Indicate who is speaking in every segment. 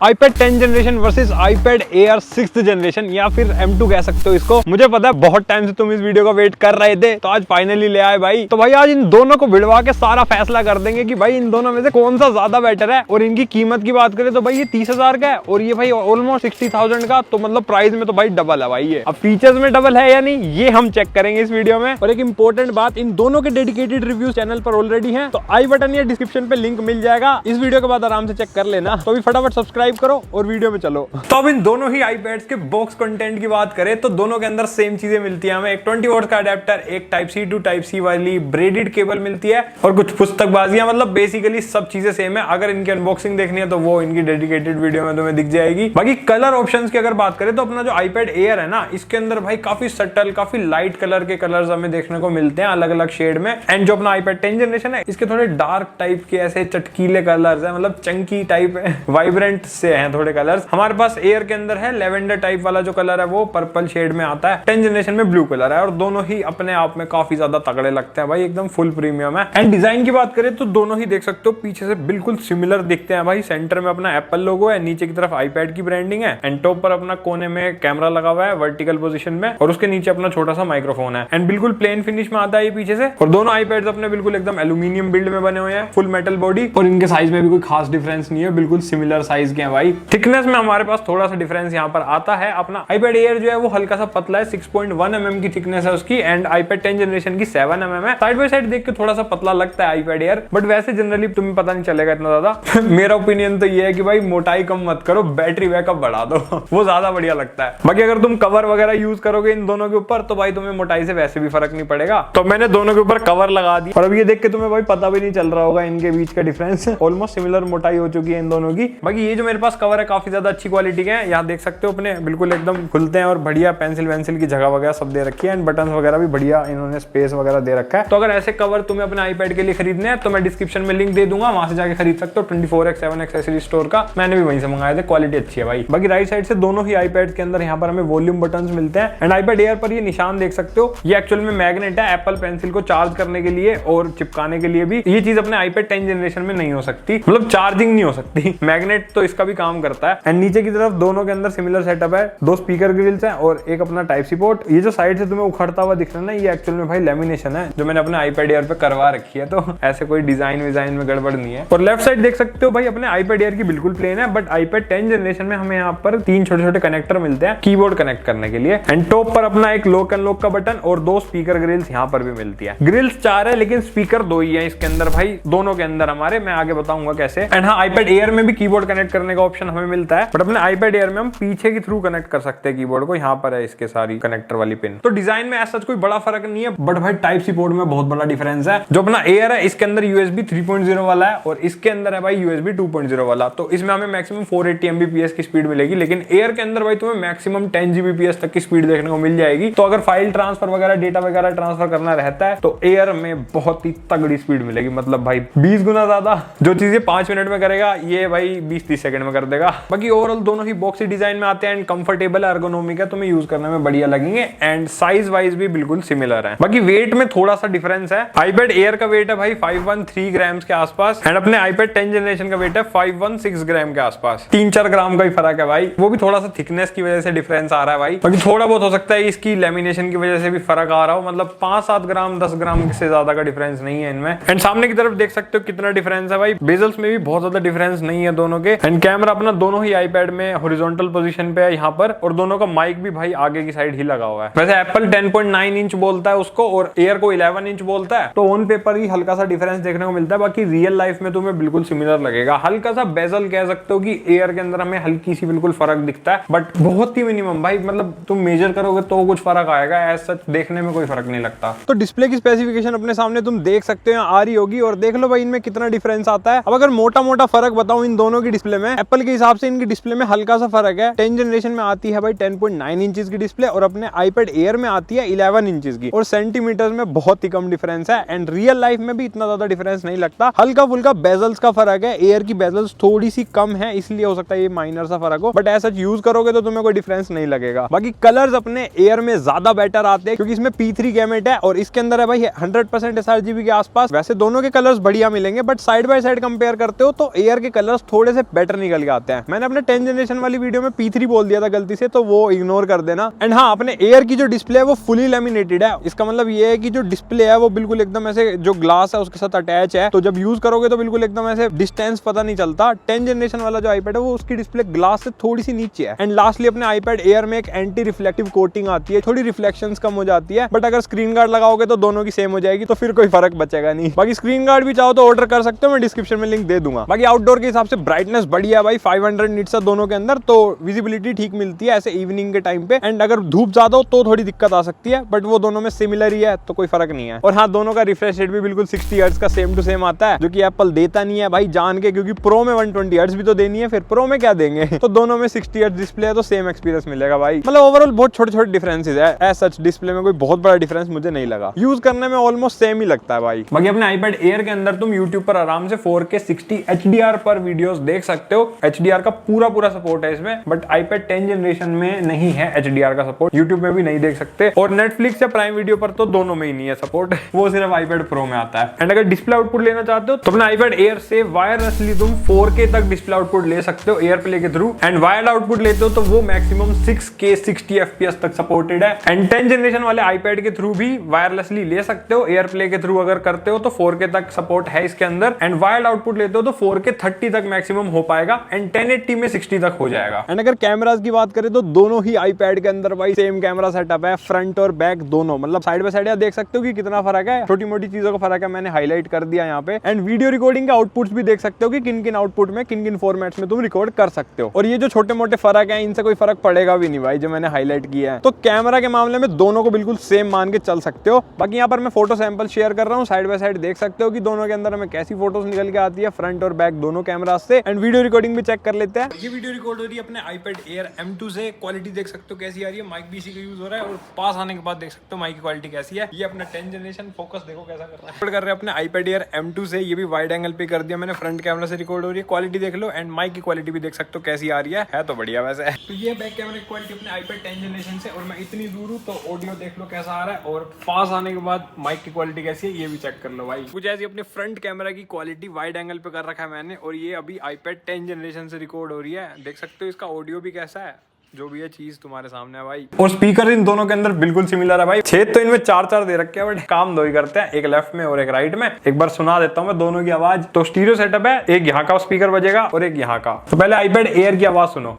Speaker 1: iPad 10 generation versus iPad Air 6th generation या फिर M2 कह सकते हो इसको। मुझे पता है बहुत टाइम से तुम इस वीडियो का वेट कर रहे थे, तो आज फाइनली ले आए भाई। तो भाई आज इन दोनों को भिड़वा के सारा फैसला कर देंगे कि भाई इन दोनों में से कौन सा ज्यादा बेटर है। और इनकी कीमत की बात करें तो भाई ये 30,000 का है और ये भाई ऑलमोस्ट 60,000 का, तो मतलब प्राइस में तो भाई डबल है भाई ये। अब फीचर्स में डबल है या नहीं ये हम चेक करेंगे इस वीडियो में। और एक इंपॉर्टेंट बात, इन दोनों के डेडिकेटेड रिव्यू चैनल पर ऑलरेडी है, तो आई बटन या डिस्क्रिप्शन पे लिंक मिल जाएगा। इस वीडियो के बाद आराम से चेक कर लेना। तो अभी फटाफट सब्सक्राइब करो और वीडियो में चलो। तो अब इन दोनों ही iPads के बॉक्स कंटेंट की बात करें तो दोनों के अंदर सेम चीजें मिलती है हमें। एक 20 वॉट का अडेप्टर, एक Type-C to Type-C वाली ब्रेडेड केबल मिलती है और कुछ पुस्तकबाजियां, मतलब बेसिकली सब चीजें सेम है। अगर इनकी अनबॉक्सिंग देखनी है तो वो इनकी डेडिकेटेड वीडियो में तुम्हें दिख जाएगी। बाकी कलर ऑप्शंस की अगर बात करें तो अपना जो iPad Air है ना, इसके अंदर भाई काफी सटल, काफी लाइट कलर के कलर्स हमें देखने को मिलते हैं अलग अलग शेड में। एंड जो अपना iPad 10 जनरेशन है इसके थोड़े डार्क टाइप के ऐसे चटकीले कलर्स है, मतलब चंकी टाइप है, वाइब्रेंट से हैं थोड़े कलर्स। हमारे पास एयर के अंदर है लेवेंडर टाइप वाला जो कलर है वो पर्पल शेड में आता है। 10 जनरेशन में ब्लू कलर है और दोनों ही अपने आप में काफी ज्यादा तगड़े लगते हैं भाई, एकदम फुल प्रीमियम है। एंड डिजाइन की बात करें तो दोनों ही देख सकते हो पीछे से बिल्कुल सिमिलर दिखते हैं भाई। सेंटर में अपना एप्पल लोगो है, नीचे की तरफ iPad की ब्रांडिंग है, एंड टॉप पर अपना कोने में कैमरा लगा हुआ है वर्टिकल पोजीशन में, और उसके नीचे अपना छोटा सा माइक्रोफोन है। एंड बिल्कुल प्लेन फिनिश में आता है ये पीछे से। और दोनों iPads अपने बिल्कुल एकदम एल्यूमिनियम बिल्ड में बने हुए हैं, फुल मेटल बॉडी, और इनके साइज में भी कोई खास डिफरेंस नहीं है, बिल्कुल सिमिलर साइज के हैं भाई। थिकनेस में हमारे पास थोड़ा सा डिफरेंस यहाँ पर आता है। अपना iPad Air जो है वो हल्का सा पतला है, 6.1 mm की थिकनेस है उसकी, एंड iPad 10 जनरेशन की 7 mm है। साइड बाय साइड देख के थोड़ा सा पतला लगता है iPad Air, बट वैसे जनरली तुम्हें पता नहीं चलेगा इतना ज्यादा। मेरा ओपिनियन तो ये है कि भाई मोटाई कम मत करो, बैटरी बैकअप बढ़ा दो, वो ज्यादा बढ़िया लगता है। बाकी अगर तुम कवर वगैरह यूज करोगे इन दोनों के ऊपर तो भाई तुम्हें मोटाई से वैसे भी फर्क नहीं पड़ेगा। तो मैंने दोनों के ऊपर कवर लगा दी और अब ये देख के तुम्हें भाई पता भी नहीं चल रहा होगा इनके बीच का डिफरेंस। ऑलमोस्ट सिमिलर मोटाई हो चुकी है इन दोनों की। बाकी ये जो मेरे पास कवर है काफी ज्यादा अच्छी क्वालिटी के हैं, यहाँ देख सकते हो अपने बिल्कुल एकदम खुलते हैं और बढ़िया पेंसिल वेंसिल की जगह वगैरह सब दे रखी है, एंड बटन वगैरह भी बढ़िया इन्होंने स्पेस वगैरह दे रखा है। तो अगर ऐसे कवर तुम्हें अपने iPad के लिए खरीदने हैं तो मैं डिस्क्रिप्शन में लिंक दे दूंगा, वहां से जाके खरीद सकते हो। 24x7 एक्सेसरीज स्टोर का मैंने भी वहीं से मंगाए थे, क्वालिटी अच्छी है भाई। बाकी राइट साइड से दोनों ही iPad के अंदर यहाँ पर हमें वॉल्यूम बटन मिलते हैं, एंड iPad Air पर ये निशान देख सकते हो, ये एक्चुअल में मैग्नेट है एप्पल पेंसिल को चार्ज करने के लिए और चिपकाने के लिए भी। ये चीज अपने iPad 10 जनरेशन में नहीं हो सकती, मतलब चार्जिंग नहीं हो सकती। मैग्नेट तो इसका भी काम करता है। एंड नीचे की तरफ दोनों के अंदर सिमिलर सेटअप है, 2 स्पीकर ग्रिल्स हैं और एक अपना Type-C पोर्ट। ये जो साइड से तुम्हें उखड़ता हुआ दिख रहा है ना, ये एक्चुअल में भाई लेमिनेशन है जो मैंने अपने iPad Air पे करवा रखी है, तो ऐसे कोई डिजाइन विजाइन में गड़बड़ नहीं है। और लेफ्ट साइड देख सकते हो भाई अपने iPad Air की बिल्कुल प्लेन है, बट iPad 10 जनरेशन में हमें यहाँ पर 3 छोटे छोटे कनेक्टर मिलते हैं कीबोर्ड कनेक्ट करने के लिए। एंड टॉप पर अपना एक लॉक एंड लॉक का बटन और 2 स्पीकर ग्रिल्स यहाँ पर भी मिलती है। ग्रिल्स 4 है लेकिन स्पीकर 2 ही है इसके अंदर भाई, दोनों के अंदर हमारे, मैं आगे बताऊंगा कैसे। एंड हाँ, iPad Air में भी कीबोर्ड कनेक्ट करने का ऑप्शन हमें मिलता है, बट अपने iPad Air में हम पीछे के थ्रू कनेक्ट कर सकते हैं कीबोर्ड को। यहाँ पर है इसके सारी कनेक्टर वाली पिन। तो डिजाइन में ऐसा कोई बड़ा फर्क नहीं है, बट भाई Type-C पोर्ट में बहुत बड़ा डिफरेंस है। जो अपना Air है इसके अंदर USB 3.0 वाला है और इसके अंदर है भाई USB 2.0 वाला। तो इसमें हमें मैक्सिमम 480 Mbps की स्पीड मिलेगी, लेकिन Air के अंदर भाई तुम्हें मैक्सिमम 10 Gbps तक की स्पीड देखने को मिल जाएगी। तो अगर फाइल ट्रांसफर वगैरह, डेटा वगैरह ट्रांसफर करना रहता है तो Air में बहुत ही तगड़ी स्पीड मिलेगी, मतलब भाई 20 गुना ज्यादा। जो चीजें 5 मिनट में करेगा ये भाई 20-30 सेकंड में कर देगा। बाकी ओवरऑल दोनों ही बॉक्सी डिजाइन में आते हैं एंड कंफर्टेबल एर्गोनॉमिक है, तुम्हें यूज करने में बढ़िया लगेंगे, एंड साइज वाइज भी बिल्कुल सिमिलर है। बाकी वेट में थोड़ा सा डिफरेंस है। iPad Air का वेट है भाई 513 ग्राम्स के आसपास, एंड अपने iPad 10 जनरेशन का वेट है 516 ग्राम के आसपास। 3-4 ग्राम का ही फर्क है भाई, वो भी थोड़ा सा थिकनेस की वजह से डिफरेंस आ रहा है भाई। बाकी थोड़ा बहुत हो सकता है इसकी लेमिनेशन की वजह से भी फर्क आ रहा हो, मतलब 5-7 ग्राम 10 ग्राम से ज्यादा का डिफरेंस नहीं है इनमें। एंड सामने की तरफ देख सकते हो कितना डिफरेंस है भाई, बेजल्स में भी बहुत ज्यादा डिफरेंस नहीं है दोनों के। एंड कैमरा अपना दोनों ही iPad में हॉरिजॉन्टल पोजीशन पे है यहाँ पर, और दोनों का माइक भी भाई आगे की साइड ही लगा हुआ है। वैसे एप्पल 10.9 इंच बोलता है उसको और Air को 11 इंच बोलता है, तो ऑन पेपर ही हल्का सा डिफरेंस देखने को मिलता है। बाकी रियल लाइफ में तुम्हें बिल्कुल सिमिलर लगेगा। हल्का सा बेजल कह सकते हो कि Air के अंदर हमें हल्की सी बिल्कुल फर्क दिखता है, बट बहुत ही मिनिमम भाई, मतलब तुम मेजर करोगे तो कुछ फर्क आएगा, एज सच देखने में कोई फर्क नहीं लगता। तो डिस्प्ले की स्पेसिफिकेशन अपने सामने तुम देख सकते हो आ रही होगी, और देख लो भाई इनमें कितना डिफरेंस आता है। अब अगर मोटा मोटा फर्क बताऊं इन दोनों की डिस्प्ले में, एप्पल के हिसाब से इनकी डिस्प्ले में हल्का सा फर्क है। 10 जनरेशन में आती है भाई 10.9 इंचेस की डिस्प्ले और अपने iPad Air में आती है 11 इंचेस की, और सेंटीमीटर में बहुत ही कम डिफरेंस है। एंड रियल लाइफ में भी इतना ज्यादा डिफरेंस नहीं लगता, हल्का फुल्का बेजल्स का फर्क है। Air की बेजल्स थोड़ी सी कम है, इसलिए हो सकता है ये माइनर सा फर्क हो, बट ऐसा यूज करोगे तो तुम्हें कोई डिफरेंस नहीं लगेगा। बाकी कलर्स अपने Air में ज्यादा बेटर आते हैं क्योंकि इसमें P3 गैमेट है और इसके अंदर है भाई 100% sRGB के आसपास। वैसे दोनों के कलर्स बढ़िया मिलेंगे, but side by side compare करते हो तो Air के कलर्स थोड़े से बेटर निकल के आते हैं। मैंने अपने 10 जनरेशन वाली वीडियो में P3 बोल दिया था गलती से, तो वो इग्नोर कर देना। एंड हाँ, अपने एयर की जो डिस्प्ले है वो फुली लैमिनेटेड है। इसका मतलब ये है कि जो डिस्प्ले है वो बिल्कुल एकदम ऐसे जो ग्लास है उसके साथ अटैच है, तो जब यूज करोगे तो बिल्कुल एकदम ऐसे डिस्टेंस पता नहीं चलता। 10 जनरेशन वाला जो आईपैड है वो उसकी डिस्प्ले ग्लास से थोड़ी सी नीचे है। एंड लास्टली अपने आईपैड एयर में एक एंटी रिफ्लेक्टिव कोटिंग आती है, थोड़ी रिफ्लेक्शंस कम हो जाती है, बट अगर स्क्रीन गार्ड लगाओगे तो दोनों की सेम हो जाएगी, तो फिर कोई फर्क बचेगा नहीं। बाकी स्क्रीन गार्ड भी चाहो तो ऑर्डर कर सकते हो, मैं डिस्क्रिप्शन में लिंक दे दूंगा। बाकी आउटडोर के हिसाब से ब्राइटनेस बढ़िया है भाई, 500 निट्स है दोनों के अंदर, तो विजिबिलिटी ठीक मिलती है ऐसे इवनिंग के टाइम पे। एंड अगर धूप ज्यादा हो तो थोड़ी दिक्कत आ सकती है, बट वो दोनों में सिमिलर ही है, तो कोई फर्क नहीं है। और हाँ, दोनों का रिफ्रेश रेट भी बिल्कुल 60 हर्ट्ज का सेम टू सेम आता है, जो कि एप्पल देता नहीं है भाई जान के, क्योंकि प्रो में 120 हर्ट्ज भी तो देनी है, फिर प्रो में क्या देंगे। तो दोनों में 60 हर्ट्ज डिस्प्ले है, तो सेम एक्सपीरियंस मिलेगा भाई। मतलब ओवरऑल बहुत छोटे छोटे डिफरेंसेस है, एज सच डिस्प्ले में कोई बहुत बड़ा डिफरेंस मुझे नहीं लगा, यूज करने में ऑलमोस्ट सेम ही लगता है भाई। बाकी अपने आईपैड एयर के अंदर तुम यूट्यूब पर आराम से 4K 60 HDR पर वीडियोस देख सकते हो। HDR का पूरा सपोर्ट है इसमें, बट आईपैड 10 जनरेशन में नहीं है HDR का सपोर्ट, यूट्यूब में भी नहीं देख सकते, और नेटफ्लिक्स या प्राइम वीडियो पर तो दोनों में ही नहीं है सपोर्ट, वो सिर्फ आईपैड प्रो में आता है। एंड अगर डिस्प्ले आउटपुट लेना चाहते हो तो अपना आईपैड एयर से वायरलेसली तुम 4K तक डिस्प्ले आउटपुट ले सकते हो एयर प्ले के थ्रू। एंड वायर्ड आउटपुट लेते हो तो वो मैक्सिमम 6K 60 FPS तक सपोर्टेड है। एंड 10 जनरेशन वाले आईपैड के थ्रू भी वायरलेसली ले सकते हो, एयर प्ले के थ्रू अगर करते हो तो 4K तक सपोर्ट है इसके अंदर। एंड वायर्ड आउटपुट लेते हो तो 4K 30 तक मैक्सिमम हो पाएगा, एंड 1080 में 60 तक हो जाएगा। एंड अगर कैमरास की बात करें तो दोनों ही आईपैड के अंदर भाई सेम कैमरा सेटअप है, फ्रंट और बैक दोनों, मतलब साइड बाय साइड आप देख सकते हो कि कितना फर्क है, छोटी मोटी चीजों का फर्क है, मैंने हाईलाइट कर दिया यहाँ पे। एंड वीडियो रिकॉर्डिंग के आउटपुट्स भी देख सकते हो कि किन किन आउटपुट में किन किन फॉर्मेट्स में तुम रिकॉर्ड कर सकते हो। और ये जो छोटे मोटे फर्क है इनसे कोई फर्क पड़ेगा भी नहीं भाई, जो मैंने हाईलाइट किया है। तो कैमरा के मामले में दोनों को बिल्कुल सेम मान के चल सकते हो। बाकी यहाँ पर मैं फोटो सैंपल शेयर कर रहा हूँ, साइड बाय साइड देख सकते हो कि दोनों के अंदर हमें कैसी फोटोज निकल के आती है, फ्रंट और बैक दोनों कैमरा से। एंड वीडियो रिकॉर्डिंग भी चेक कर लेते हैं। ये वीडियो रिकॉर्ड हो रही है अपने आईपैड एयर M2 से, क्वालिटी देख सकते हो कैसी आ रही है, माइक भी इसी का यूज हो रहा है, और पास आने के बाद देख सकते हो माइक की क्वालिटी कैसी है। ये अपना 10 जनरेशन फोकस देखो कैसा कर रहा है, कर रहे हैं अपने आईपैड एयर M2 से, ये भी वाइड एंगल पे कर दिया मैंने, फ्रंट कैमरा से रिकॉर्ड हो रही है, क्वालिटी देख लो। एंड माइक की क्वालिटी भी देख सकते हो कैसी आ रही है तो बढ़िया वैसे। तो ये बैक कैमरा की क्वालिटी अपने आईपैड 10 जनरेशन से, और मैं इतनी दूर हूँ तो ऑडियो देख लो कैसा आ रहा है, और पास आने के बाद माइक की क्वालिटी कैसी है ये भी चेक कर लो भाई। कुछ ऐसी अपने फ्रंट कैमरा की क्वालिटी वाइड एंगल पे कर रखा है मैंने, और ये अभी आईपैड 10 जनरेशन से रिकॉर्ड हो रही है, देख सकते हो इसका ऑडियो भी कैसा है, जो भी है चीज तुम्हारे सामने है भाई। और स्पीकर इन दोनों के अंदर बिल्कुल सिमिलर है भाई, छेद तो इनमें 4-4 दे रखे हैं, बट काम दो ही करते हैं, एक लेफ्ट में और एक राइट में। एक बार सुना देता हूँ मैं दोनों की आवाज। तो स्टीरियो सेटअप है, एक यहाँ का स्पीकर बजेगा और एक यहाँ का। तो पहले आईपैड एयर की आवाज सुनो,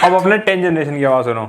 Speaker 1: अब अपने 10 जनरेशन की आवाज सुनो।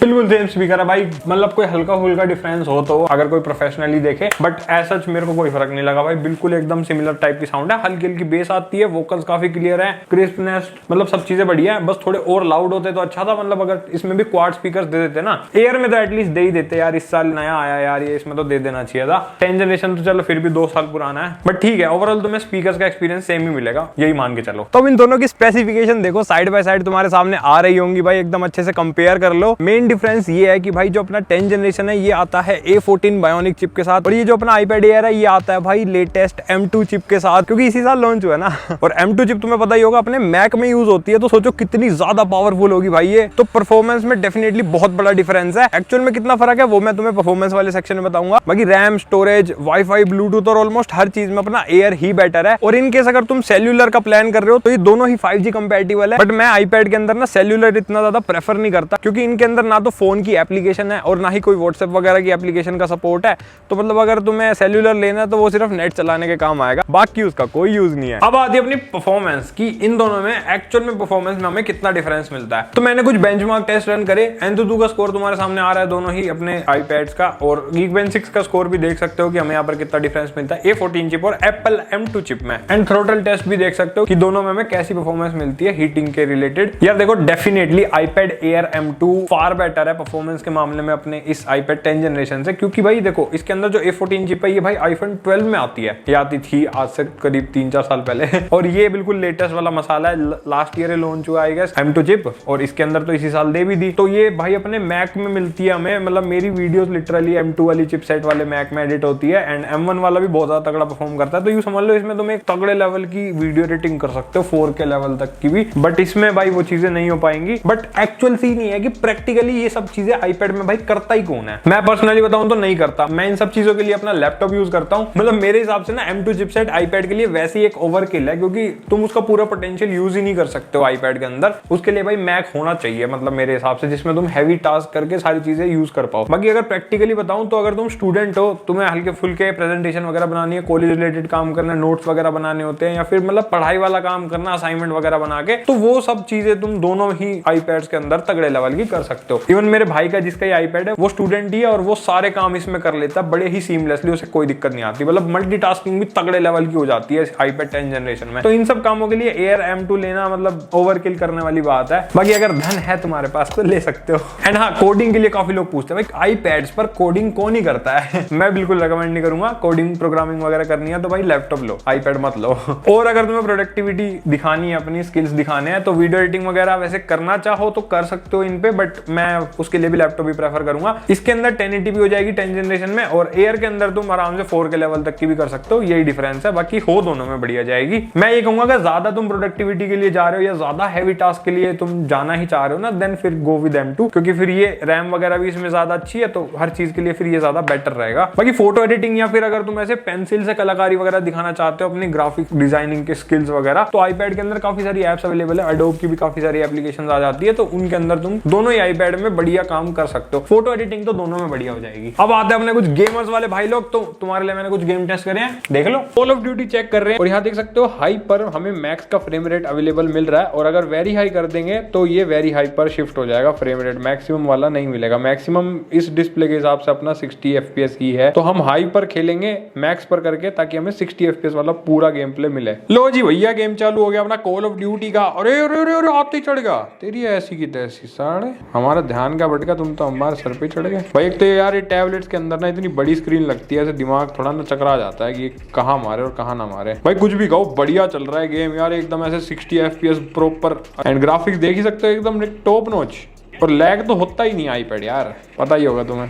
Speaker 1: बिल्कुल सेम स्पीकर है भाई, मतलब कोई हल्का फुल्का डिफरेंस हो तो अगर कोई प्रोफेशनली देखे, बट ऐसा मेरे को कोई फर्क नहीं लगा भाई, बिल्कुल एकदम सिमिलर टाइप की साउंड है, हल्की हल्की बेस आती है, वोकल्स काफी क्लियर है, क्रिस्पनेस, मतलब सब चीजें बढ़िया है। बस थोड़े और लाउड होते तो अच्छा था, मतलब अगर इसमें भी क्वाड स्पीकर्स दे देते ना, एयर में तो एटलीस्ट दे ही देते यार, इस साल नया आया यार ये, इसमें तो दे देना चाहिए था। 10 जनरेशन तो चलो फिर भी 2 साल पुराना है, बट ठीक है, ओवरऑल तुम्हें स्पीकर्स का एक्सपीरियंस सेम ही मिलेगा, यही मान के चलो। तो इन दोनों की स्पेसिफिकेशन देखो, साइड बाय साइड तुम्हारे सामने आ रही होंगी भाई, एकदम अच्छे से कंपेयर कर लो। मेन डिफरेंस ये है कि भाई जो अपना 10 जनरेशन है ये आता है A14 बायोनिक चिप के साथ, और ये जो अपना आईपैड एयर है ये आता है भाई लेटेस्ट M2 चिप के साथ, क्योंकि इसी साल लॉन्च हुआ है ना। और M2 चिप तुम्हें पता ही होगा अपने मैक में यूज होती है, तो सोचो कितनी ज्यादा पावरफुल होगी भाई ये। तो परफॉर्मेंस में डेफिनेटली बहुत बड़ा डिफरेंस है। एक्चुअल में कितना फर्क है वो मैं तुम्हें परफॉर्मेंस वाले सेक्शन में बताऊंगा। बाकी रैम, स्टोरेज, वाईफाई, ब्लूटूथ और ऑलमोस्ट हर चीज में अपना एयर ही बेटर है। और इन केस अगर तुम सेल्यूलर का प्लान कर रहे हो तो ये दोनों ही 5G कंपैटिबल है, बट मैं आईपैड के अंदर ना सेल्यूलर इतना ज्यादा प्रेफर नहीं करता, क्योंकि इनके अंदर ना तो फोन की एप्लीकेशन है और ना ही कोई व्हाट्सएप वगैरह की एप्लीकेशन का सपोर्ट है। तो मतलब अगर तुम्हें सेल्यूलर लेना है तो वो सिर्फ नेट चलाने के काम आएगा, बाकी उसका कोई यूज नहीं है। अब आती है अपनी परफॉर्मेंस की, इन दोनों में एक्चुअल में परफॉर्मेंस में हमें कितना डिफरेंस मिलता है। तो मैंने कुछ बेंचमार्क टेस्ट रन करे, Antutu का स्कोर तुम्हारे सामने आ रहा है दोनों ही अपने आईपैड्स का, और Geekbench 6 का स्कोर भी देख सकते हो कि हमें यहाँ पर कितना डिफरेंस मिलता है A14 चिप और Apple M2 चिप में। एंड थ्रोटल टेस्ट भी देख सकते हो कि दोनों में हमें कैसी परफॉर्मेंस मिलती है हीटिंग के रिलेटेड। यार देखो definitely iPad air M2 far better है परफॉर्मेंस के मामले में अपने इस आईपैड 10 जनरेशन से, क्योंकि भाई देखो इसके अंदर जो A14 चिप है ये भाई iPhone 12 में आती है, ये आती थी आज से करीब 3-4 साल पहले और ये बिल्कुल लेटेस्ट वाला मसाला है, लास्ट ईयर लॉन्च हुआ आई गेस M2 चिप, और इसके अंदर तो इसी साल दे भी दी। तो ये भाई अपने मैक में मिलती है हमें, मतलब मेरी वीडियोस लिटरली M2 वाली चिपसेट वाले मैक में एडिट होती है, एंड M1 वाला भी बहुत ज्यादा तगड़ा परफॉर्म करता है। तो यूं समझ लो इसमें तुम एक तगड़े लेवल की वीडियो एडिटिंग कर सकते हो 4K लेवल तक की भी, बट इसमें भाई वो चीजें नहीं हो पाएंगी। बट एक्चुअल सीन ये है कि प्रैक्टिकली ये सब चीजें आईपैड में भाई करता ही कौन है? मैं पर्सनली बताऊं तो नहीं करता। मैं इन सब चीजों के लिए अपना लैपटॉप यूज करता हूं। मतलब मेरे हिसाब से ना M2 चिपसेट आईपैड के लिए वैसे ही एक ओवरकिल है, क्योंकि तुम उसका पूरा पोटेंशियल यूज ही नहीं कर सकते हो आईपैड के अंदर। उसके लिए भाई मैक होना चाहिए, मतलब मेरे हिसाब से, जिसमें तुम हैवी टास्क करके सारी चीजें यूज कर पाओ। बाकी अगर प्रैक्टिकली बताऊं तो अगर तुम स्टूडेंट हो, तुम्हें हल्के फुल्के प्रेजेंटेशन वगैरह बनानी है, कॉलेज रिलेटेड काम करना, नोट्स वगैरह बनाने होते हैं, या फिर मतलब पढ़ाई वाला काम करना, असाइनमेंट वगैरह बना के, तो वो सब चीजें तुम दोनों ही आईपैड्स के अंदर तगड़े लेवल की कर सकते हो। इवन मेरे भाई का जिसका ये आईपैड है वो स्टूडेंट ही है और वो सारे काम इसमें कर लेता है बड़े ही सीमलेसली, उसे कोई दिक्कत नहीं आती। मतलब मल्टीटास्किंग भी तगड़े लेवल की हो जाती है आईपैड 10 जनरेशन में। तो इन सब कामों के लिए एयर M2 लेना मतलब ओवरकिल करने वाली बात है। बाकी अगर धन है तुम्हारे पास तो ले सकते हो। एंड हाँ, कोडिंग के लिए काफी लोग पूछते हैं भाई आईपैड्स पर कोडिंग कौन ही करता है? मैं बिल्कुल रेकमेंड नहीं करूंगा। कोडिंग प्रोग्रामिंग वगैरह करनी है तो भाई लैपटॉप लो, आईपैड मत लो। और अगर तुम्हें प्रोडक्टिविटी दिखानी है, अपनी स्किल्स दिखाने हैं, तो वीडियो एडिटिंग वगैरह वैसे करना चाहो तो कर सकते हो इन पे, बट मैं उसके लिए भी लैपटॉप ही प्रेफर करूंगा। इसके अंदर 1080p हो जाएगी 10 जनरेशन में, और एयर के अंदर तुम आराम से 4K लेवल तक की भी कर सकते हो। यही डिफरेंस है, बाकी हो दोनों में बढ़िया जाएगी। मैं ये कहूंगा कि ज्यादा तुम प्रोडक्टिविटी के लिए जा रहे हो या ज्यादा हैवी टास्क के लिए तुम जाना ही चाह रहे हो ना, देन फिर गो विद M2, क्योंकि फिर ये रैम वगैरह भी इसमें ज्यादा अच्छी है, तो हर चीज के लिए फिर ये ज्यादा बेटर रहेगा। बाकी फोटो एडिटिंग या फिर अगर तुम ऐसे पेंसिल से कलाकारी वगैरह दिखाना चाहते हो, अपनी ग्राफिक डिजाइनिंग के स्किल्स वगैरह, तो आईपैड के अंदर काफी सारी एप्स अवेलेबल है। एडोब की भी काफी सारी एप्लीकेशंस आ जाती है, तो उनके अंदर तुम दोनों ही आईपैड में बढ़िया काम कर सकते हो। फोटो एडिटिंग तो दोनों में बढ़िया हो जाएगी। अब आते हैं अपने कुछ गेमर्स वाले भाई लोग, तो तुम्हारे लिए मैंने कुछ गेम टेस्ट करे हैं, देख लो। कॉल ऑफ ड्यूटी चेक कर रहे हैं और यहाँ देख सकते हो हाई पर हमें मैक्स का फ्रेम रेट अवेलेबल मिल रहा है, और अगर वेरी हाई कर देंगे तो ये वेरी हाई पर शिफ्ट हो जाएगा, फ्रेम रेट मैक्सिमम वाला नहीं मिलेगा। मैक्सिमम इस डिस्प्ले के हिसाब से अपना 60 FPS ही है, तो हम हाई पर खेलेंगे मैक्स पर करके, ताकि हमें 60 FPS वाला पूरा गेम प्ले मिले। लो जी भैया, गेम चालू हो गया अपना कॉल ऑफ ड्यूटी का। अरे अरे अरे अरे आते चढ़ गया, तेरी ऐसी की तैसी साढ़े, हमारा ध्यान का भटका, तुम तो हमारे सर पे चढ़ गए भाई। एक तो यार ये टैबलेट्स के अंदर ना इतनी बड़ी स्क्रीन लगती है, ऐसे दिमाग थोड़ा ना चकरा जाता है कि कहाँ मारे और कहाँ ना मारे। भाई कुछ भी कहो, बढ़िया चल रहा है गेम यार, एकदम ऐसे 60 FPS प्रॉपर, एंड ग्राफिक्स देख ही सकते हो एकदम टॉप नॉच, और लैग तो होता ही नहीं आईपैड यार, पता ही होगा तुम्हें।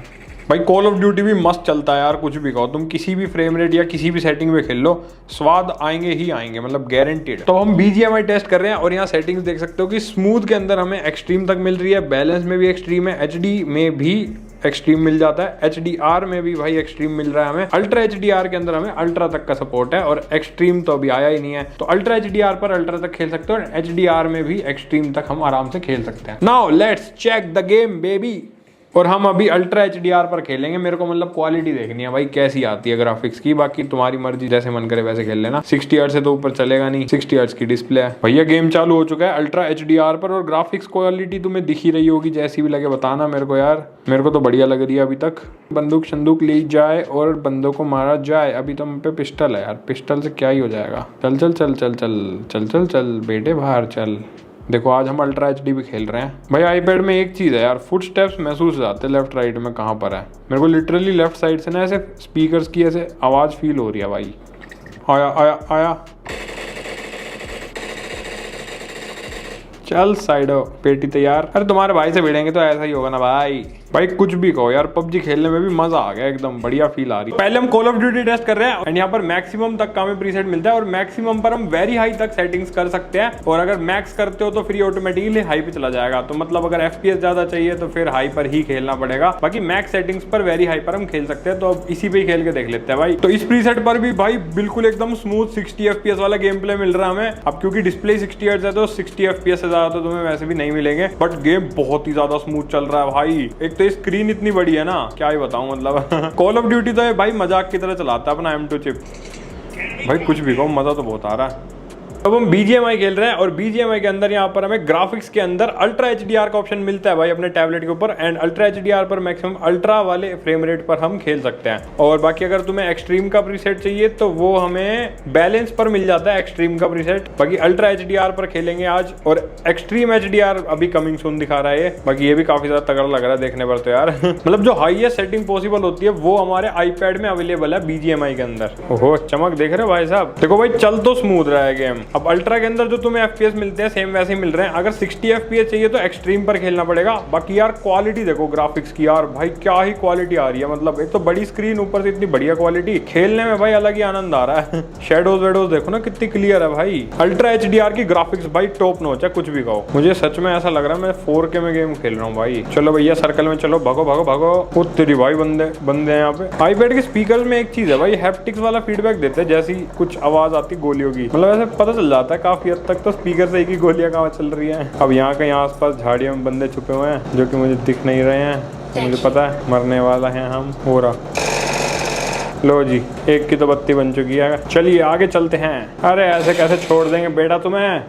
Speaker 1: भाई कॉल ऑफ ड्यूटी भी मस्त चलता है यार, कुछ भी कहो तुम, किसी भी फ्रेम रेट या किसी भी सेटिंग में खेल लो, स्वाद आएंगे ही आएंगे, मतलब गारंटीड। तो हम BGMI टेस्ट कर रहे हैं, और यहाँ सेटिंग्स देख सकते हो कि स्मूथ के अंदर हमें एक्सट्रीम तक मिल रही है, बैलेंस में भी एक्सट्रीम है, HD में भी एक्सट्रीम मिल जाता है, HDR में भी भाई एक्सट्रीम मिल रहा है हमें, अल्ट्रा HDR के अंदर हमें अल्ट्रा तक का सपोर्ट है, और एक्सट्रीम तो अभी आया ही नहीं है, तो अल्ट्रा HDR पर अल्ट्रा तक खेल सकते हो, और HDR में भी एक्सट्रीम तक हम आराम से खेल सकते हैं। Now let's check the game baby. और हम अभी अल्ट्रा HDR पर खेलेंगे, मेरे को मतलब क्वालिटी देखनी है भाई कैसी आती है ग्राफिक्स की, बाकी तुम्हारी मर्जी, जैसे मन करे वैसे खेल लेना। 60 हर्ट्ज से तो ऊपर चलेगा नहीं, 60 हर्ट्ज की डिस्प्ले है भैया। गेम चालू हो चुका है अल्ट्रा HDR पर, और ग्राफिक्स क्वालिटी तुम्हें दिख ही रही होगी, जैसी भी लगे बताना मेरे को यार, मेरे को तो बढ़िया लग रही है अभी तक। बंदूक संदूक ली जाए और बंदों को मारा जाए। अभी तो हम पे पिस्टल है यार, पिस्टल से क्या ही हो जाएगा। चल चल चल चल चल चल चल चल बेटे बाहर चल। देखो आज हम अल्ट्रा HD भी खेल रहे हैं भाई। आईपैड में एक चीज़ है यार, फुट स्टेप्स महसूस हो जाते हैं लेफ्ट राइट में कहाँ पर है। मेरे को लिटरली लेफ्ट साइड से ना ऐसे स्पीकर्स की ऐसे आवाज़ फील हो रही है भाई। आया आया आया, चल साइड हो, पेटी तैयार। अरे तुम्हारे भाई से भिड़ेंगे तो ऐसा ही होगा ना भाई। भाई कुछ भी कहो यार, PUBG खेलने में भी मजा आ गया, एकदम बढ़िया फील आ रही है। पहले हम कॉल ऑफ ड्यूटी टेस्ट कर रहे हैं, एंड यहाँ पर मैक्सिमम तक का हमें प्रीसेट मिलता है, और मैक्सिमम पर हम वेरी हाई तक सेटिंग्स कर सकते हैं, और अगर मैक्स करते हो तो फिर ये ऑटोमेटिकली हाई पे चला जाएगा। तो मतलब अगर FPS ज्यादा चाहिए तो फिर हाई पर ही खेलना पड़ेगा, बाकी मैक्स सेटिंग्स पर वेरी हाई पर हम खेल सकते हैं। तो अब इसी पे ही खेल के देख लेते हैं भाई। तो इस प्रीसेट पर भी भाई बिल्कुल एकदम स्मूथ 60 FPS वाला गेम प्ले मिल रहा है हमें। अब क्योंकि डिस्प्ले 60 हर्ट्ज है तो 60 FPS से ज्यादा तो तुम्हें वैसे भी नहीं मिलेंगे, बट गेम बहुत ही ज्यादा स्मूथ चल रहा है भाई। एक तो स्क्रीन इतनी बड़ी है ना, क्या ही बताऊं मतलब। कॉल ऑफ ड्यूटी तो है भाई मजाक की तरह चलाता है अपना M2 चिप। भाई कुछ भी कहो, मजा तो बहुत आ रहा है। अब हम BGMI खेल रहे हैं, और BGMI के अंदर यहाँ पर हमें ग्राफिक्स के अंदर अल्ट्रा HDR का ऑप्शन मिलता है भाई अपने टैबलेट के ऊपर, एंड अल्ट्रा HDR पर मैक्सिमम अल्ट्रा वाले फ्रेम रेट पर हम खेल सकते हैं। और बाकी अगर तुम्हें एक्सट्रीम का प्रीसेट चाहिए तो वो हमें बैलेंस पर मिल जाता है एक्सट्रीम का प्रीसेट। बाकी अल्ट्रा HDR पर खेलेंगे आज, और एक्सट्रीम HDR अभी कमिंग सून दिखा रहा है। बाकी ये भी काफी ज्यादा तगड़ा लग रहा है देखने पर तो यार। मतलब जो हाईएस्ट सेटिंग पॉसिबल होती है वो हमारे आईपैड में अवेलेबल है BGMI के अंदर। ओहो चमक देख रहे हो भाई साहब, देखो भाई चल तो स्मूथ रहा है गेम। अब अल्ट्रा के अंदर जो तुम्हें FPS मिलते हैं सेम वैसे ही मिल रहे हैं। अगर 60 FPS चाहिए तो एक्सट्रीम पर खेलना पड़ेगा। बाकी यार क्वालिटी देखो ग्राफिक्स की, यार भाई क्या ही क्वालिटी आ रही है। मतलब एक तो बड़ी स्क्रीन, ऊपर से इतनी बढ़िया क्वालिटी, खेलने में भाई अलग ही आनंद आ रहा है। शेडोज वेडोज देखो ना कितनी क्लियर है भाई। अल्ट्रा HDR की ग्राफिक्स भाई टॉप नॉच है, कुछ भी कहो। मुझे सच में ऐसा लग रहा है मैं 4K में गेम खेल रहा हूँ भाई। चलो भैया सर्कल में चलो, भागो भागो भागो। ओ तेरी भाई बंदे हैं यहाँ पे। आईपैड के स्पीकर में एक चीज है भाई, हैप्टिक्स वाला फीडबैक देते हैं, जैसी कुछ आवाज आती गोलियों की, मतलब ऐसे पता चल जाता है काफी हद तक तो स्पीकर से ही गोलियां कहाँ चल रही हैं। अब यहाँ के आसपास झाड़ियों में बंदे छुपे हुए हैं जो कि मुझे दिख नहीं रहे हैं, तो मुझे पता है मरने वाला है हम। हो रहा लो जी, एक की तो बत्ती बन चुकी है। चलिए आगे चलते हैं। अरे ऐसे कैसे छोड़ देंगे बेटा तुम्हें।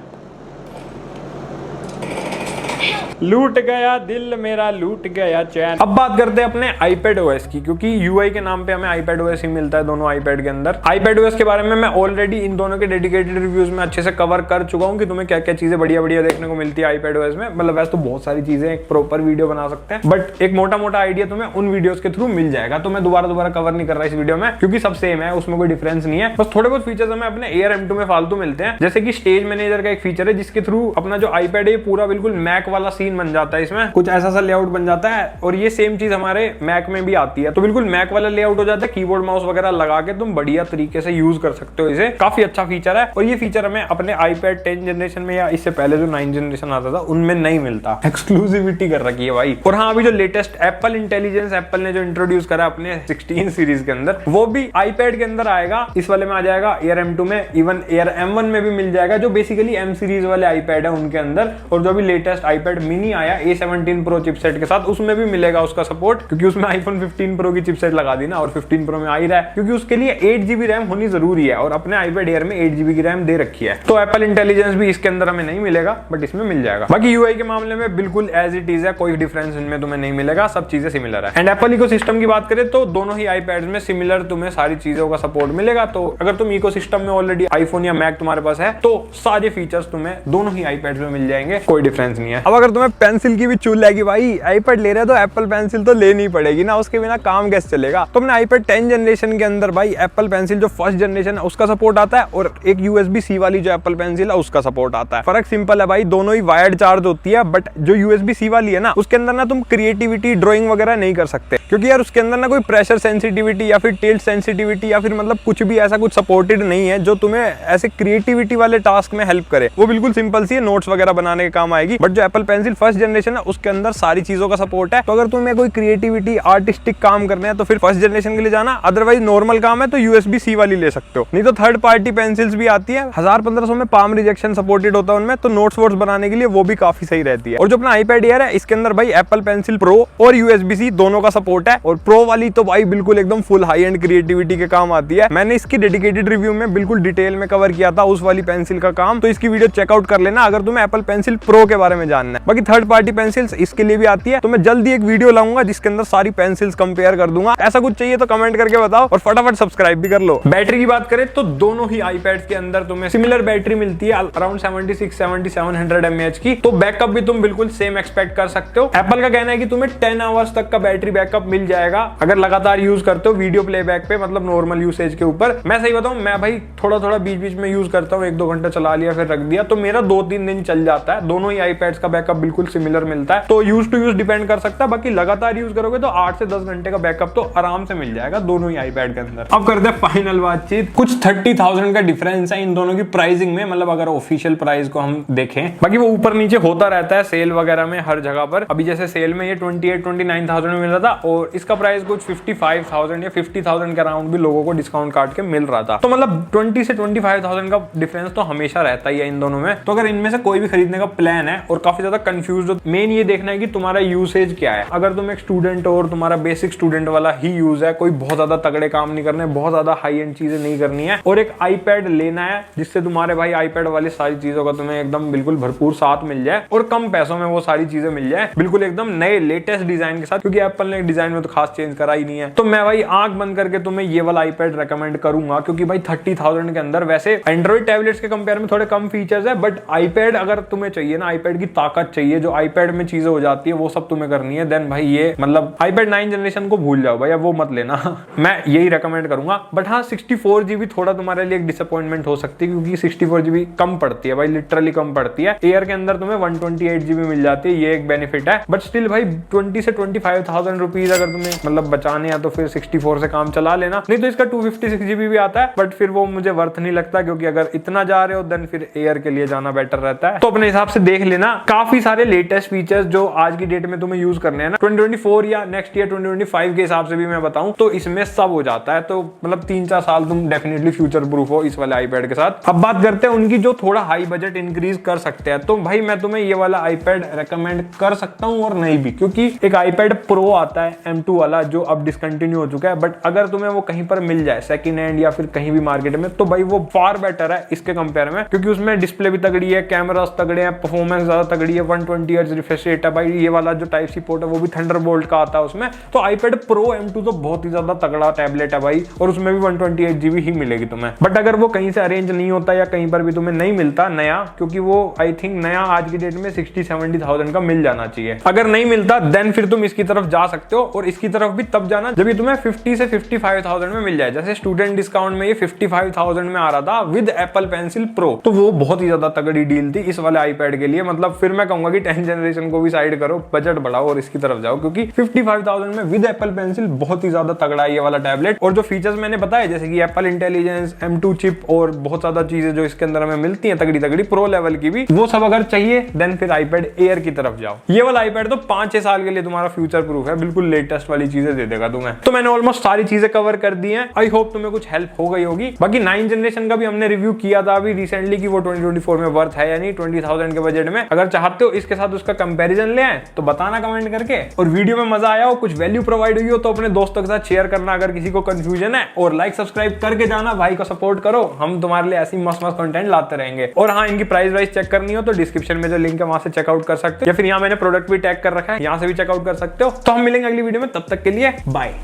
Speaker 1: लूट गया दिल मेरा, लूट गया चैन। अब बात करते हैं अपने iPad OS की, क्योंकि UI के नाम पे हमें iPad OS ही मिलता है दोनों iPad के अंदर। iPad OS के बारे में मैं ऑलरेडी इन दोनों के डेडिकेटेड रिव्यूज में अच्छे से कवर कर चुका हूँ कि तुम्हें क्या क्या चीजें बढ़िया बढ़िया देखने को मिलती है iPad OS में। मतलब वैसे तो बहुत सारी चीजें एक प्रॉपर वीडियो बना सकते हैं, बट एक मोटा मोटा आइडिया तुम्हें उन वीडियोस के थ्रू मिल जाएगा। तो मैं दोबारा कवर नहीं कर रहा इस वीडियो में, क्योंकि सब सेम है, उसमें कोई डिफरेंस नहीं है। बस थोड़े बहुत फीचर्स हमें अपने Air M2 में फालतू मिलते हैं, जैसे कि स्टेज मैनेजर का एक फीचर है जिसके थ्रू अपना जो iPad है पूरा बिल्कुल मैक वाला सीन बन जाता है। इसमें कुछ ऐसा सा लेआउट बन जाता है, और ये सेम चीज हमारे मैक में भी आती है। तो बिल्कुल मैक वाला लेआउट हो जाता है, कीबोर्ड माउस वगैरह लगा के तुम बढ़िया तरीके से यूज कर सकते हो इसे। काफी अच्छा फीचर है, और ये फीचर हमें अपने iPad 10 जनरेशन में या इससे पहले जो 9 जनरेशन आता था उनमें नहीं मिलता। एक्सक्लूसिविटी कर रखी है भाई। और हाँ, अभी जो लेटेस्ट एप्पल इंटेलिजेंस एप्पल ने जो इंट्रोड्यूस करा अपने 16 सीरीज के अंदर, वो भी iPad के अंदर आएगा। इस वाले में आ जाएगा, Air M2 में, इवन Air M1 में भी मिल जाएगा, जो बेसिकली M सीरीज वाले iPad है उनके अंदर। और जो भी लेटेस्ट iPad मिनी आया A17 Pro चिपसेट के साथ, उसमें भी मिलेगा उसका सपोर्ट, क्योंकि उसमें iPhone 15 Pro की चिपसेट लगा दी ना, और 15 Pro में आ ही रहा है, क्योंकि उसके लिए 8GB रैम होनी जरूरी है, और अपने iPad Air में 8GB की रैम दे रखी है। तो एप्पल इंटेलिजेंस भी इसके अंदर हमें नहीं मिलेगा, बट इसमें मिल जाएगा। बाकी यूआई के मामले में बिल्कुल एज इट इज है, कोई डिफरेंस इनमें तुम्हें नहीं मिलेगा, सब चीजें सिमिलर है। एंड एप्पल इकोसिस्टम की बात करें तो दोनों ही iPads में सिमिलर तुम्हें सारी चीजों का सपोर्ट मिलेगा। तो अगर तुम इकोसिस्टम में ऑलरेडी आईफोन या मैक तुम्हारे पास है, तो सारे फीचर्स तुम्हें दोनों ही iPads में मिल जाएंगे, कोई डिफरेंस नहीं है। अब अगर तुम्हें पेंसिल की भी चूल लगी भाई, iPad ले रहे हो तो एप्पल पेंसिल तो लेनी पड़ेगी ना, उसके बिना काम कैसे चलेगा। तो अपने iPad 10 जनरेशन के अंदर भाई एप्पल पेंसिल जो फर्स्ट जनरेशन है उसका सपोर्ट आता है, और एक USB-C वाली जो एप्पल पेंसिल है उसका सपोर्ट आता है। फर्क सिंपल है भाई, दोनों ही वायर्ड चार्ज होती है, बट जो USB-C वाली है ना, उसके अंदर ना तुम क्रिएटिविटी ड्राइंग वगैरह नहीं कर सकते, क्योंकि यार उसके अंदर ना कोई प्रेशर सेंसिटिविटी या फिर टिल्ट सेंसिटिविटी या फिर मतलब कुछ भी ऐसा कुछ सपोर्टेड नहीं है जो तुम्हें ऐसे क्रिएटिविटी वाले टास्क में हेल्प करे। वो बिल्कुल सिंपल सी है, नोट्स वगैरह बनाने के काम आएगी। बट जो एप्पल पेंसिल फर्स्ट जनरेशन है उसके अंदर सारी चीजों का सपोर्ट है। तो अगर तुम्हें कोई क्रिएटिविटी आर्टिस्टिक काम करना है तो फिर फर्स्ट जनरेशन के लिए जाना, अदरवाइज नॉर्मल काम है तो USB-C वाली ले सकते हो। नहीं तो थर्ड पार्टी पेंसिल्स भी आती है, 1000-1500 में पाम रिजेक्शन सपोर्टेड होता है उनमें, तो नोट्स वोट्स बनाने के लिए वो भी काफी सही रहती है। और जो अपना iPad Air है इसके अंदर भाई एप्पल पेंसिल प्रो और USB-C दोनों का सपोर्ट है, और प्रो वाली तो भाई बिल्कुल एकदम फुल हाई एंड क्रिएटिविटी के काम आती है। मैंने इसकी डेडिकेटेड रिव्यू में बिल्कुल डिटेल में कवर किया था उस वाली पेंसिल का काम, तो इसकी वीडियो चेकआउट कर लेना अगर तुम्हें एप्पल पेंसिल प्रो के बारे में जानना है। बाकी थर्ड पार्टी पेंसिल्स इसके लिए भी आती है, तो मैं जल्दी एक वीडियो लाऊंगा जिसके अंदर सारी पेंसिल्स कंपेयर कर दूंगा। ऐसा कुछ चाहिए तो कमेंट करके बताओ, और फटाफट सब्सक्राइब भी कर लो। बैटरी की बात करें तो दोनों ही iPads के अंदर तुम्हें सिमिलर बैटरी मिलती है, अराउंड 76-7700 mAh की। तो बैकअप भी तुम बिल्कुल सेम एक्सपेक्ट कर सकते हो। एप्पल का कहना है कि तुम्हें 10 आवर्स तक का बैटरी बैकअप मिल जाएगा अगर लगातार यूज करते हो वीडियो प्लेबैक पे, मतलब नॉर्मल यूसेज के ऊपर। मैं सही बताऊं, मैं भाई थोड़ा बीच बीच में यूज करता हूँ, 1-2 घंटा चला लिया फिर रख दिया, तो मेरा 2-3 दिन चल जाता है। दोनों ही iPads का बैकअप बिल्कुल सिमिलर मिलता है, तो यूज टू यूज डिपेंड कर सकता है। बाकी लगातार यूज करोगे तो 8 से 10 घंटे का बैकअप तो आराम से मिल जाएगा दोनों ही iPad के अंदर। अब करते हैं फाइनल बातचीत। कुछ 30,000 का डिफरेंस है इन दोनों की प्राइसिंग में, मतलब अगर ऑफिशियल प्राइस को हम देखें, बाकी वो ऊपर नीचे होता रहता है सेल वगैरह में हर जगह पर। अभी जैसे सेल में ये 28-29,000 में मिल रहा था, और इसका प्राइस कुछ 55,000 या 50,000 के अराउंड भी लोगों को डिस्काउंट काट के मिल रहा था। तो मतलब 20 से 25,000 का डिफरेंस तो हमेशा रहता ही है इन दोनों में। तो अगर इनमें से कोई भी खरीदने का प्लान है और काफी ज्यादा कंफ्यूज हो, मेन ये देखना है कि तुम्हारा यूसेज क्या है। अगर तुम एक स्टूडेंट हो और तुम्हारा बेसिक स्टूडेंट वाला ही यूज है, कोई बहुत ज्यादा तगड़े काम नहीं करने, बहुत ज्यादा हाई एंड चीजें नहीं करनी है, और एक iPad लेना है जिससे तुम्हारे भाई iPad वाली सारी चीजों का तुम्हें एकदम बिल्कुल भरपूर साथ मिल जाए, और कम पैसों में वो सारी चीजें मिल जाए बिल्कुल एकदम नए लेटेस्ट डिजाइन के साथ, क्योंकि एप्पल ने डिजाइन में तो खास चेंज करा ही नहीं है। तो मैं भाई आंख बंद करके तुम्हें ये वाला iPad रेकमेंड करूंगा, क्योंकि भाई 30,000 के अंदर वैसे एंड्रॉइड टैबलेट्स के कंपेयर में थोड़े कम फीचर्स है, बट iPad अगर तुम्हें चाहिए ना, iPad की ताकत चाहिए ये जो iPad में चीजें हो जाती है वो सब तुम्हें करनी है, देन भाई ये मतलब iPad 9 जनरेशन को भूल जाओ भाई, अब वो मत लेना मैं यही रेकमेंड करूंगा। बट हाँ 64 GB थोड़ा तुम्हारे लिए एक डिसअपॉइंटमेंट हो सकती है, क्योंकि 64 GB कम पड़ती है भाई, लिटरली कम पड़ती है। एयर के अंदर तुम्हें 128 GB मिल जाती है, ये एक बेनिफिट है। बट स्टिल भाई 20 से 25,000 रुपीज अगर तुम्हें मतलब बचाने हैं तो फिर 64 से काम चला लेना, नहीं तो इसका 256 GB भी आता है, बट फिर वो मुझे वर्थ नहीं लगता, क्योंकि अगर इतना जा रहे हो देन फिर एयर के लिए जाना बेटर रहता है। तो अपने हिसाब से देख लेना, काफी सारे लेटेस्ट फीचर्स जो आज की डेट में तुम्हें यूज करने हैं ना 2024 या नेक्स्ट ईयर 2025 के हिसाब से भी मैं बताऊं तो इसमें सब हो जाता है। तो मतलब 3-4 साल तुम डेफिनेटली फ्यूचर प्रूफ हो इस वाले iPad के साथ। अब बात करते हैं उनकी जो थोड़ा हाई बजट इंक्रीज कर सकते हैं, तो भाई मैं तुम्हें ये वाला iPad रेकमेंड कर सकता हूं और नहीं भी, क्योंकि एक iPad Pro आता है M2 वाला जो अब डिसकंटिन्यू हो चुका है। बट अगर तुम्हें वो कहीं पर मिल जाए सेकंड हैंड या फिर कहीं भी मार्केट में, तो भाई वो फार बेटर है इसके कंपेयर में, क्योंकि उसमें डिस्प्ले भी तगड़ी है, कैमरास तगड़े हैं, परफॉर्मेंस ज्यादा तगड़ी है, 120 हर्ट्ज रिफ्रेश रेट है भाई, ये वाला जो टाइप सी पोर्ट है वो भी थंडरबोल्ट का आता है उसमें। तो iPad Pro M2 तो बहुत ही ज्यादा तगड़ा टैबलेट है भाई, और उसमें भी 128 GB ही मिलेगी तुम्हें। बट अगर वो कहीं से अरेंज नहीं होता या कहीं पर भी तुम्हें नहीं मिलता नया, क्योंकि वो आई थिंक नया आज की डेट में 60-70,000 का मिल जाना चाहिए, अगर नहीं मिलता देन फिर तुम इसकी तरफ जा सकते हो। और इसकी तरफ भी तब जाना जब ये तुम्हें 50 से 55,000 में मिल जाए। जैसे स्टूडेंट डिस्काउंट में ये 55,000 में आ रहा था विद एप्पल पेंसिल प्रो, तो वो बहुत ही ज्यादा तगड़ी डील थी इस वाले iPad के लिए। मतलब फिर मैं कहूंगा कि 10th जनरेशन को भी साइड करो, बजट बढ़ाओ और इसकी तरफ जाओ, क्योंकि 55,000 में विद एप्पल पेंसिल बहुत ही ज्यादा तगड़ा है ये वाला टैबलेट। और जो फीचर्स मैंने बताए जैसे कि एप्पल इंटेलिजेंस, M2 चिप और बहुत ज्यादा चीजें जो इसके अंदर हमें मिलती हैं तगड़ी तगड़ी प्रो लेवल की भी, वो सब अगर चाहिए देन फिर iPad Air की तरफ जाओ। ये वाला iPad तो 5-6 साल के लिए तुम्हारा फ्यूचर प्रूफ है, बिल्कुल लेटेस्ट वाली चीजें दे देगा तुम्हें। तो मैंने ऑलमोस्ट सारी चीजें कवर कर दी हैं, आई होप तुम्हें कुछ हेल्प हो गई होगी। बाकी 9 जनरेशन का भी हमने रिव्यू किया था अभी रिसेंटली कि वो 2024 में वर्थ है या नहीं 20,000 के बजट में। अगर चाहते हो इसके साथ उसका कंपैरिजन ले आए तो बताना कमेंट करके। और वीडियो में मजा आया हो, कुछ वैल्यू प्रोवाइड हुई हो तो अपने दोस्तों के साथ शेयर करना अगर किसी को कंफ्यूजन है, और लाइक सब्सक्राइब करके जाना, भाई को सपोर्ट करो, हम तुम्हारे लिए ऐसी मस्त मस्त कंटेंट लाते रहेंगे। और हाँ, इनकी प्राइस वाइज चेक करनी हो तो डिस्क्रिप्शन में जो लिंक है वहां से चेकआउट कर सकते हो, या फिर यहाँ मैंने प्रोडक्ट भी टैग कर रखा है, यहाँ से भी चेकआउट कर सकते हो। तो हम मिलेंगे अगली वीडियो में, तब तक के लिए बाय।